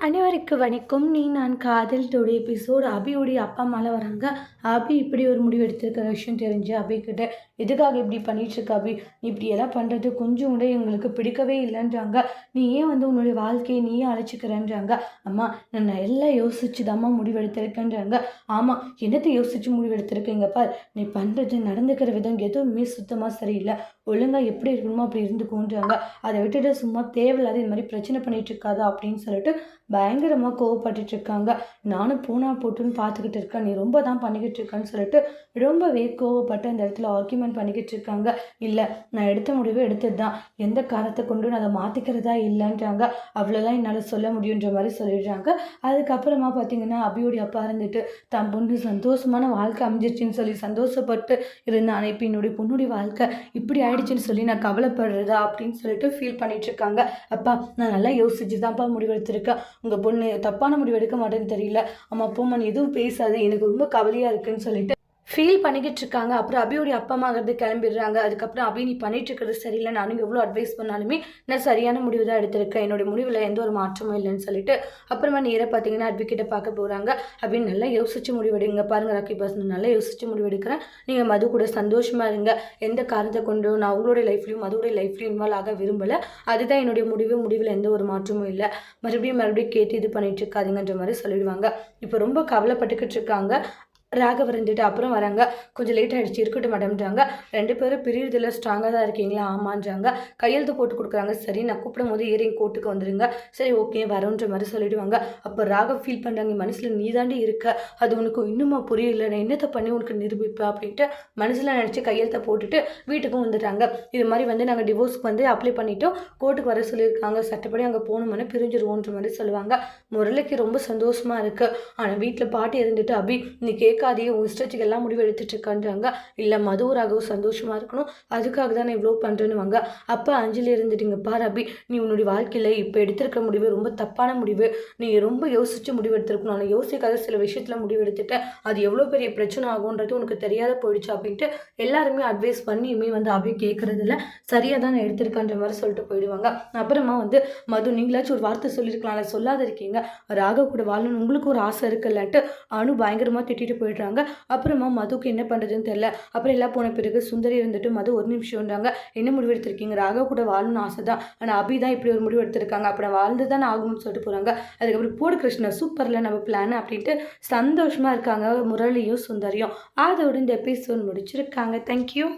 அனைவருக்கு வணக்கம். நான் காதல் டுடே எபிசோட். அபியோடைய அப்பா அம்மாலாம் வராங்க. அபி இப்படி ஒரு முடிவு எடுத்திருக்கிற விஷயம் தெரிஞ்சு அபிக்கிட்ட, எதுக்காக இப்படி பண்ணிகிட்ருக்க அபி, நீ இப்படியெல்லாம் பண்ணுறது கொஞ்சம் கூட எங்களுக்கு பிடிக்கவே இல்லைன்றாங்க. நீ ஏன் உன்னுடைய வாழ்க்கையை நீயே அழைச்சிக்கிறேன்றாங்க. அம்மா, நான் எல்லாம் யோசிச்சு தாம்மா முடிவு எடுத்திருக்கேன்றாங்க. ஆமாம், என்னத்தை யோசிச்சு முடிவு எடுத்திருக்கீங்க பார், நீ பண்ணுறது நடந்துக்கிற விதம் எதுவுமே சுத்தமாக சரியில்லை. ஒழுங்காக எப்படி இருக்கணுமோ அப்படி இருந்துக்கோன்றாங்க. அதை விட்டுட்டு சும்மா தேவையில்லாத இது மாதிரி பிரச்சனை பண்ணிகிட்டு இருக்காதா அப்படின்னு சொல்லிட்டு பயங்கரமாக கோவப்பட்டுட்டு இருக்காங்க. நானும் பூனா போட்டுன்னு பார்த்துக்கிட்டு இருக்கேன், நீ ரொம்ப தான் பண்ணிக்கிட்டு இருக்கேன்னு சொல்லிட்டு ரொம்பவே கோவப்பட்டு அந்த இடத்துல ஆர்கியூமெண்ட் பண்ணிக்கிட்டு இருக்காங்க. இல்லை, நான் எடுத்த முடிவு எடுத்தது தான், எந்த காரணத்தை கொண்டு நான் அதை மாற்றிக்கிறதா இல்லைன்றாங்க. அவ்வளோதான் என்னால் சொல்ல முடியுன்ற மாதிரி சொல்லிடுறாங்க. அதுக்கப்புறமா பார்த்தீங்கன்னா அபியோடைய அப்பா இருந்துட்டு தான் பொண்ணு சந்தோஷமான வாழ்க்கை அமைஞ்சிருச்சின்னு சொல்லி சந்தோஷப்பட்டு இருந்தான். இப்போ என்னுடைய பொண்ணுடைய வாழ்க்கை இப்படி ஆயிடுச்சுன்னு சொல்லி நான் கவலைப்படுறதா அப்படின்னு சொல்லிட்டு ஃபீல் பண்ணிட்டு இருக்காங்க. அப்பா, நான் நல்லா யோசிச்சு தான்ப்பா முடிவெடுத்திருக்கேன். உங்கள் பொண்ணு தப்பான முடிவு எடுக்க மாட்டேன்னு தெரியல. அம்மா போம்மா, நீ எதுவும் பேசாது, எனக்கு ரொம்ப கவலையாக இருக்குன்னு சொல்லிட்டு ஃபீல் பண்ணிக்கிட்டு இருக்காங்க. அப்புறம் அபியோடைய அப்பா அம்மாங்கிறது கிளம்பிடுறாங்க. அதுக்கப்புறம் அபி, நீ பண்ணிட்டு இருக்கிறது சரியில்லை, நானும் எவ்வளோ அட்வைஸ் பண்ணாலுமே நான் சரியான முடிவு தான் எடுத்திருக்கேன், என்னுடைய முடிவில் எந்த ஒரு மாற்றமும் இல்லைன்னு சொல்லிட்டு அப்புறமா நேராக பார்த்தீங்கன்னா அட்வொகேட்டை பார்க்க போகிறாங்க. அப்படின்னு நல்லா யோசிச்சு முடிவெடுங்க. பாருங்கள் ராக்கி பாஸ், நான் நல்லா யோசிச்சு முடிவெடுக்கிறேன். நீங்கள் மது கூட சந்தோஷமாக இருங்க. எந்த காரணத்தை கொண்டு நான் உங்களுடைய லைஃப்லையும் மதுவுடைய லைஃப்லையும் இன்வால்வ் ஆக விரும்பலை. அதுதான் என்னுடைய முடிவில் எந்த ஒரு மாற்றமும் இல்லை. மறுபடியும் கேட்டு இது பண்ணிட்டு இருக்காதுங்கன்ற மாதிரி சொல்லிடுவாங்க. இப்போ ரொம்ப கவலைப்பட்டுக்கிட்டு இருக்காங்க. ராகவ் இருந்துட்டு அப்புறம் வராங்க. கொஞ்சம் லேட் ஆகிடுச்சு, இருக்கட்டும் மேடம்ன்றாங்க. 2 பேரும் பிரியுறதுல ஸ்ட்ராங்காக தான் இருக்கீங்களா? ஆமான்றாங்க. கையெழுத்து போட்டு கொடுக்குறாங்க. சரி, நான் கூப்பிடும் போது ஏறிங் கோர்ட்டுக்கு வந்துடுங்க. சரி, ஓகே வரோன்ற மாதிரி சொல்லிவிடுவாங்க. அப்போ ராகவ் ஃபீல் பண்ணுறாங்க, மனசில் நீ தாண்டி இருக்க, அது உனக்கு இன்னுமா புரியல, நான் என்னத்தை பண்ணி உனக்கு நிரூபிப்பேன் அப்படின்ட்டு மனசில் நினச்சி கையெழுத்தை போட்டுட்டு வீட்டுக்கும் வந்துட்டாங்க. இது மாதிரி நாங்கள் டிவோர்ஸ்க்கு அப்ளை பண்ணிவிட்டோம், கோர்ட்டுக்கு வர சொல்லியிருக்காங்க, சட்டப்படி அங்கே போகணும்னு பிரிஞ்சிருவோன்ற மாதிரி சொல்லுவாங்க. முரளிக்கு ரொம்ப சந்தோஷமாக இருக்குது. ஆனால் வீட்டில் பாட்டி இருந்துட்டு, அபி நீ கேட்காதே, உன் இஷ்டத்துக்கு எல்லாம் முடிவு எடுத்துட்டு இருக்கான்றாங்க. இல்லை, மதுவராகவும் சந்தோஷமாக இருக்கணும், அதுக்காக தான் நான் இவ்வளோ பண்ணுறேன்னுவாங்க. அப்போ அஞ்சலி இருந்துட்டுங்க, பார் அபி, நீ உன்னுடைய வாழ்க்கையில் இப்போ எடுத்திருக்க முடிவு ரொம்ப தப்பான முடிவு, நீ ரொம்ப யோசித்து முடிவு எடுத்திருக்கணும். நான் யோசிக்காத சில விஷயத்தில் முடிவு எடுத்துட்டேன், அது எவ்வளோ பெரிய பிரச்சனை ஆகுன்றது உனக்கு தெரியாத போயிடுச்சு அப்படின்ட்டு எல்லாருமே அட்வைஸ் பண்ணியுமே அபி கேட்குறதில்ல. சரியாக தான் நான் எடுத்திருக்கேன்ற மாதிரி சொல்லிட்டு போயிடுவாங்க. அப்புறமா மது, நீங்களாச்சும் ஒரு வார்த்தை சொல்லியிருக்கலாம், சொல்லாத இருக்கீங்க, ராகவ் கூட வாழணும்னு உங்களுக்கு ஒரு ஆசை இருக்குல்லன்ட்டு அனு பயங்கரமாக திட்டிட்டு போயிடுறாங்க. அப்புறமா மதுக்கு என்ன பண்ணுறதுன்னு தெரியல. அப்புறம் எல்லாம் போன பிறகு சுந்தரி இருந்துட்டு, மது ஒரு நிமிஷம்ன்றாங்க, என்ன முடிவு எடுத்திருக்கீங்க? ராகவ் கூட வாழணும்னு ஆசை தான், ஆனால் அபி தான் இப்படி ஒரு முடிவு எடுத்திருக்காங்க, அப்புறம் வாழ்ந்து தான் ஆகும்னு சொல்லிட்டு போகிறாங்க. அதுக்கப்புறம் போடு கிருஷ்ணா, சூப்பரில் நம்ம பிளான் அப்படின்ட்டு சந்தோஷமாக இருக்காங்க முரளியும் சுந்தரியும். அதோடு இந்த எபிசோட் முடிச்சிருக்காங்க. தேங்க்யூ.